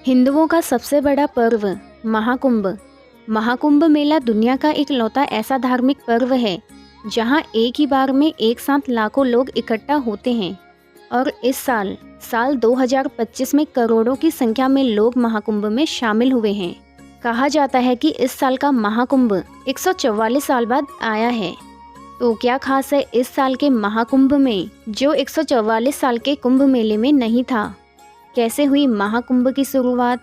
हिंदुओं का सबसे बड़ा पर्व महाकुंभ। महाकुंभ मेला दुनिया का इकलौता ऐसा धार्मिक पर्व है जहां एक ही बार में एक साथ लाखों लोग इकट्ठा होते हैं। और इस साल 2025 में करोड़ों की संख्या में लोग महाकुंभ में शामिल हुए हैं। कहा जाता है कि इस साल का महाकुंभ 144 साल बाद आया है। तो क्या खास है इस साल के महाकुंभ में जो 144 साल के कुंभ मेले में नहीं था? कैसे हुई महाकुंभ की शुरुआत?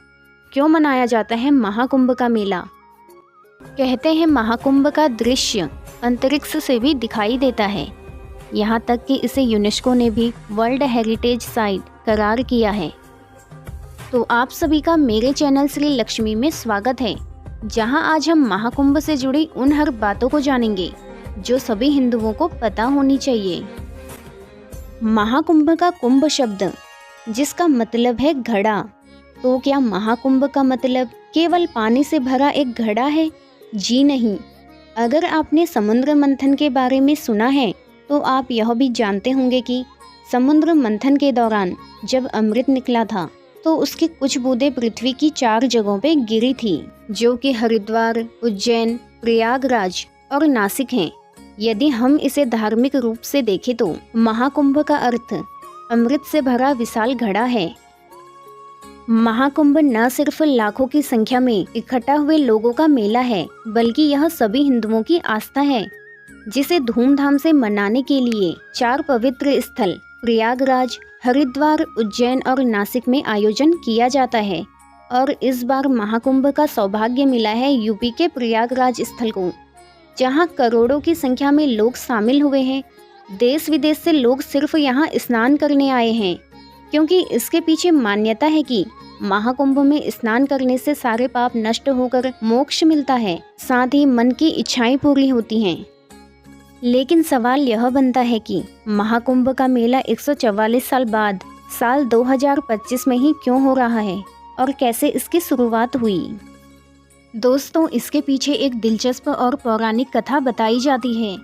क्यों मनाया जाता है महाकुंभ का मेला? कहते हैं महाकुंभ का दृश्य अंतरिक्ष से भी दिखाई देता है। यहाँ तक कि इसे यूनेस्को ने भी वर्ल्ड हेरिटेज साइट करार किया है। तो आप सभी का मेरे चैनल श्री लक्ष्मी में स्वागत है, जहाँ आज हम महाकुंभ से जुड़ी उन हर बातों को जानेंगे जो सभी हिंदुओं को पता होनी चाहिए। महाकुंभ का कुंभ शब्द जिसका मतलब है घड़ा। तो क्या महाकुंभ का मतलब केवल पानी से भरा एक घड़ा है? जी नहीं। अगर आपने समुद्र मंथन के बारे में सुना है तो आप यह भी जानते होंगे कि समुद्र मंथन के दौरान जब अमृत निकला था तो उसकी कुछ बूंदें पृथ्वी की 4 जगहों पे गिरी थी, जो कि हरिद्वार, उज्जैन, प्रयागराज और नासिक हैं। यदि हम इसे धार्मिक रूप से देखें तो महाकुंभ का अर्थ अमृत से भरा विशाल घड़ा है। महाकुंभ न सिर्फ लाखों की संख्या में इकट्ठा हुए लोगों का मेला है, बल्कि यह सभी हिंदुओं की आस्था है, जिसे धूमधाम से मनाने के लिए 4 पवित्र स्थल प्रयागराज, हरिद्वार, उज्जैन और नासिक में आयोजन किया जाता है। और इस बार महाकुंभ का सौभाग्य मिला है यूपी के प्रयागराज स्थल को, जहां करोड़ों की संख्या में लोग शामिल हुए हैं। देश विदेश से लोग सिर्फ यहाँ स्नान करने आए हैं, क्योंकि इसके पीछे मान्यता है कि महाकुंभ में स्नान करने से सारे पाप नष्ट होकर मोक्ष मिलता है, साथ ही मन की इच्छाएं पूरी होती हैं। लेकिन सवाल यह बनता है कि महाकुंभ का मेला 144 साल बाद साल 2025 में ही क्यों हो रहा है और कैसे इसकी शुरुआत हुई? दोस्तों, इसके पीछे एक दिलचस्प और पौराणिक कथा बताई जाती है।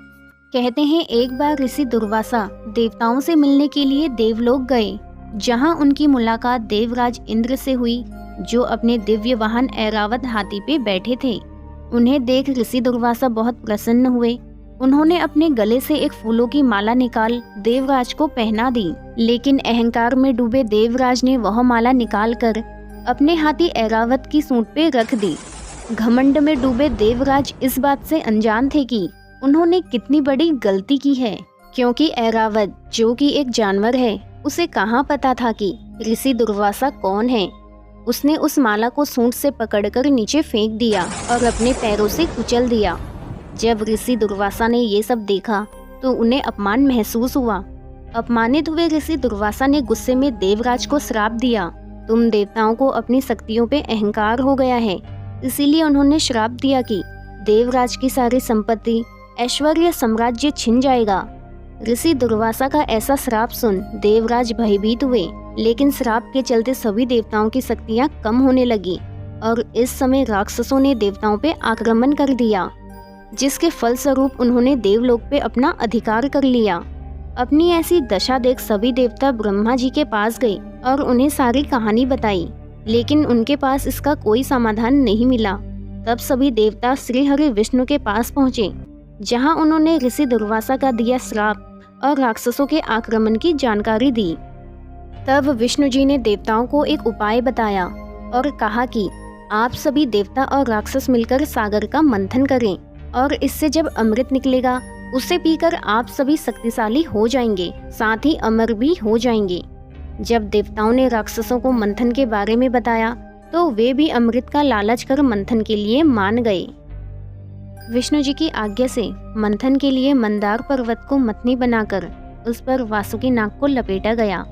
कहते हैं एक बार ऋषि दुर्वासा देवताओं से मिलने के लिए देवलोक गए, जहां उनकी मुलाकात देवराज इंद्र से हुई, जो अपने दिव्य वाहन ऐरावत हाथी पे बैठे थे। उन्हें देख ऋषि दुर्वासा बहुत प्रसन्न हुए। उन्होंने अपने गले से एक फूलों की माला निकाल देवराज को पहना दी, लेकिन अहंकार में डूबे देवराज ने वह माला निकालकर अपने हाथी ऐरावत की सूंड पे रख दी। घमंड में डूबे देवराज इस बात से अनजान थे कि उन्होंने कितनी बड़ी गलती की है, क्योंकि ऐरावत जो कि एक जानवर है, उसे कहाँ पता था कि ऋषि दुर्वासा कौन है। उसने उस माला को सूंड से पकड़कर नीचे फेंक दिया और अपने पैरों से कुचल दिया। जब ऋषि दुर्वासा ने ये सब देखा तो उन्हें अपमान महसूस हुआ। अपमानित हुए ऋषि दुर्वासा ने गुस्से में देवराज को श्राप दिया, तुम देवताओं को अपनी शक्तियों पे अहंकार हो गया है। इसीलिए उन्होंने श्राप दिया कि देवराज की सारी संपत्ति, ऐश्वर्य, साम्राज्य छिन जाएगा। ऋषि दुर्वासा का ऐसा श्राप सुन देवराज भयभीत हुए, लेकिन श्राप के चलते सभी देवताओं की शक्तियां कम होने लगी और इस समय राक्षसों ने देवताओं पे आक्रमण कर दिया, जिसके फलस्वरूप उन्होंने देवलोक पे अपना अधिकार कर लिया। अपनी ऐसी दशा देख सभी देवता ब्रह्मा जी के पास गए और उन्हें सारी कहानी बताई, लेकिन उनके पास इसका कोई समाधान नहीं मिला। तब सभी देवता श्री हरि विष्णु के पास पहुँचे, जहाँ उन्होंने ऋषि दुर्वासा का दिया श्राप और राक्षसों के आक्रमण की जानकारी दी। तब विष्णु जी ने देवताओं को एक उपाय बताया और कहा कि आप सभी देवता और राक्षस मिलकर सागर का मंथन करें, और इससे जब अमृत निकलेगा उसे पीकर आप सभी शक्तिशाली हो जाएंगे, साथ ही अमर भी हो जाएंगे। जब देवताओं ने राक्षसों को मंथन के बारे में बताया तो वे भी अमृत का लालच कर मंथन के लिए मान गए। विष्णु जी की आज्ञा से मंथन के लिए मंदार पर्वत को मथनी बनाकर उस पर वासुकी नाग को लपेटा गया,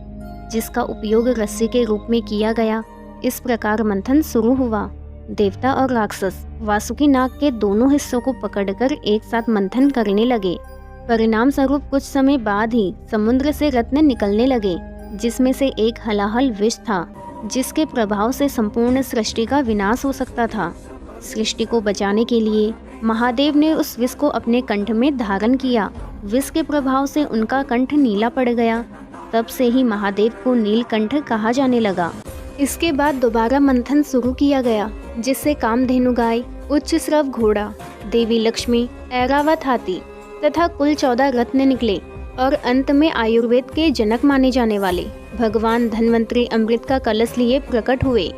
जिसका उपयोग रस्सी के रूप में किया गया। इस प्रकार मंथन शुरू हुआ। देवता और राक्षस वासुकी नाग के दोनों हिस्सों को पकड़कर एक साथ मंथन करने लगे। परिणाम स्वरूप कुछ समय बाद ही समुद्र से रत्न निकलने लगे, जिसमें से एक हलाहल विष था, जिसके प्रभाव से संपूर्ण सृष्टि का विनाश हो सकता था। सृष्टि को बचाने के लिए महादेव ने उस विष को अपने कंठ में धारण किया। विष के प्रभाव से उनका कंठ नीला पड़ गया। तब से ही महादेव को नीलकंठ कहा जाने लगा। इसके बाद दोबारा मंथन शुरू किया गया, जिससे कामधेनु गाय, उच्च श्रव घोड़ा, देवी लक्ष्मी, ऐरावत हाथी तथा कुल 14 रत्न निकले और अंत में आयुर्वेद के जनक माने जाने वाले भगवान धन्वंतरी अमृत का कलश लिए प्रकट हुए।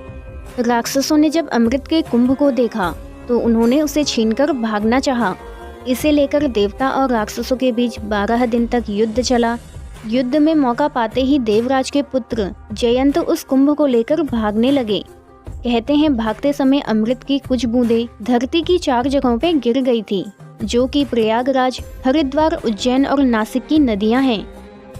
राक्षसों ने जब अमृत के कुंभ को देखा तो उन्होंने उसे छीनकर भागना चाहा। इसे लेकर देवता और राक्षसों के बीच 12 दिन तक युद्ध चला। युद्ध में मौका पाते ही देवराज के पुत्र जयंत उस कुंभ को लेकर भागने लगे। कहते हैं भागते समय अमृत की कुछ बूंदें धरती की 4 जगहों पे गिर गई थी, जो कि प्रयागराज, हरिद्वार, उज्जैन और नासिक की नदियां हैं।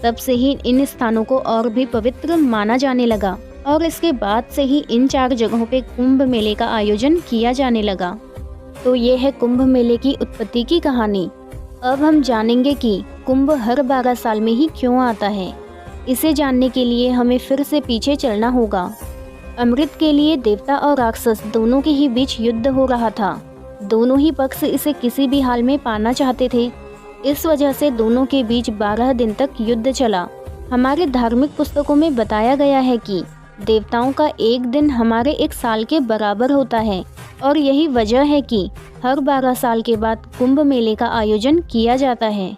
तब से ही इन स्थानों को और भी पवित्र माना जाने लगा और इसके बाद से ही इन 4 जगहों पे कुंभ मेले का आयोजन किया जाने लगा। तो ये है कुंभ मेले की उत्पत्ति की कहानी। अब हम जानेंगे कि कुंभ हर 12 साल में ही क्यों आता है। इसे जानने के लिए हमें फिर से पीछे चलना होगा। अमृत के लिए देवता और राक्षस दोनों के ही बीच युद्ध हो रहा था। दोनों ही पक्ष इसे किसी भी हाल में पाना चाहते थे। इस वजह से दोनों के बीच 12 दिन तक युद्ध चला। हमारे धार्मिक पुस्तकों में बताया गया है कि देवताओं का एक दिन हमारे एक साल के बराबर होता है और यही वजह है कि हर 12 साल के बाद कुंभ मेले का आयोजन किया जाता है।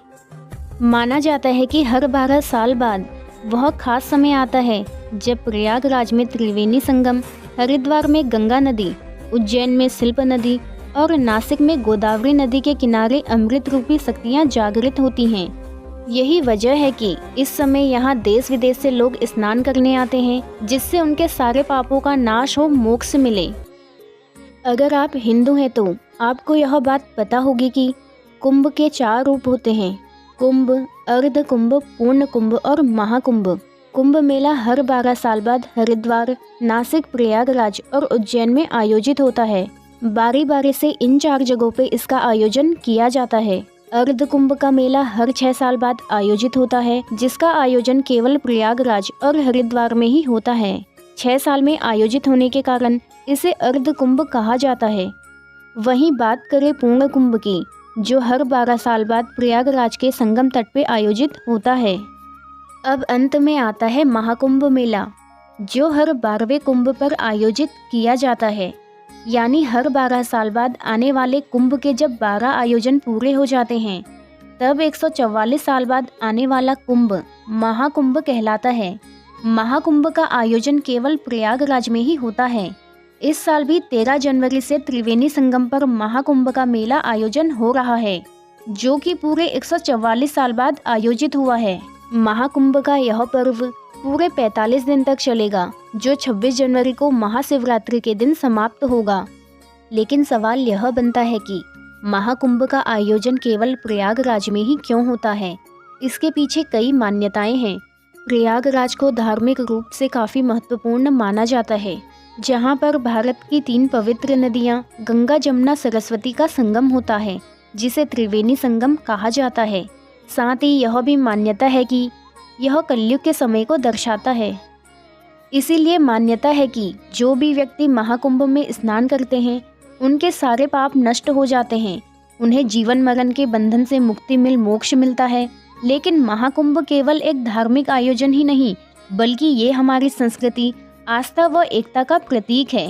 माना जाता है कि हर 12 साल बाद वह खास समय आता है जब प्रयागराज में त्रिवेणी संगम, हरिद्वार में गंगा नदी, उज्जैन में शिल्प नदी और नासिक में गोदावरी नदी के किनारे अमृत रूपी शक्तियाँ जागृत होती हैं। यही वजह है कि इस समय यहाँ देश विदेश से लोग स्नान करने आते हैं, जिससे उनके सारे पापों का नाश हो, मोक्ष मिले। अगर आप हिंदू हैं तो आपको यह बात पता होगी कि कुंभ के 4 रूप होते हैं: कुंभ, अर्ध कुंभ, पूर्ण कुंभ और महाकुंभ। कुंभ मेला हर 12 साल बाद हरिद्वार, नासिक, प्रयागराज और उज्जैन में आयोजित होता है। बारी बारी से इन 4 जगहों पे इसका आयोजन किया जाता है। अर्ध कुंभ का मेला हर 6 साल बाद आयोजित होता है, जिसका आयोजन केवल प्रयागराज और हरिद्वार में ही होता है। 6 साल में आयोजित होने के कारण इसे अर्ध कुंभ कहा जाता है। वहीं बात करें पूर्ण कुंभ की, जो हर 12 साल बाद प्रयागराज के संगम तट पे आयोजित होता है। अब अंत में आता है महाकुंभ मेला, जो हर 12वें कुंभ पर आयोजित किया जाता है। यानी हर 12 साल बाद आने वाले कुंभ के जब 12 आयोजन पूरे हो जाते हैं, तब 144 साल बाद आने वाला कुंभ महाकुंभ कहलाता है। महाकुंभ का आयोजन केवल प्रयागराज में ही होता है। इस साल भी 13 जनवरी से त्रिवेणी संगम पर महाकुंभ का मेला आयोजन हो रहा है, जो कि पूरे 144 साल बाद आयोजित हुआ है। महाकुंभ का यह पर्व पूरे 45 दिन तक चलेगा, जो 26 जनवरी को महाशिवरात्रि के दिन समाप्त होगा। लेकिन सवाल यह बनता है कि महाकुंभ का आयोजन केवल प्रयागराज में ही क्यों होता है? इसके पीछे कई मान्यताएं हैं। प्रयागराज को धार्मिक रूप से काफ़ी महत्वपूर्ण माना जाता है, जहां पर भारत की 3 पवित्र नदियां गंगा, जमुना, सरस्वती का संगम होता है, जिसे त्रिवेणी संगम कहा जाता है। साथ ही यह भी मान्यता है कि यह कलयुग के समय को दर्शाता है। इसीलिए मान्यता है कि जो भी व्यक्ति महाकुंभ में स्नान करते हैं, उनके सारे पाप नष्ट हो जाते हैं, उन्हें जीवन मरण के बंधन से मुक्ति मिल मोक्ष मिलता है। लेकिन महाकुंभ केवल एक धार्मिक आयोजन ही नहीं, बल्कि ये हमारी संस्कृति, आस्था व एकता का प्रतीक है।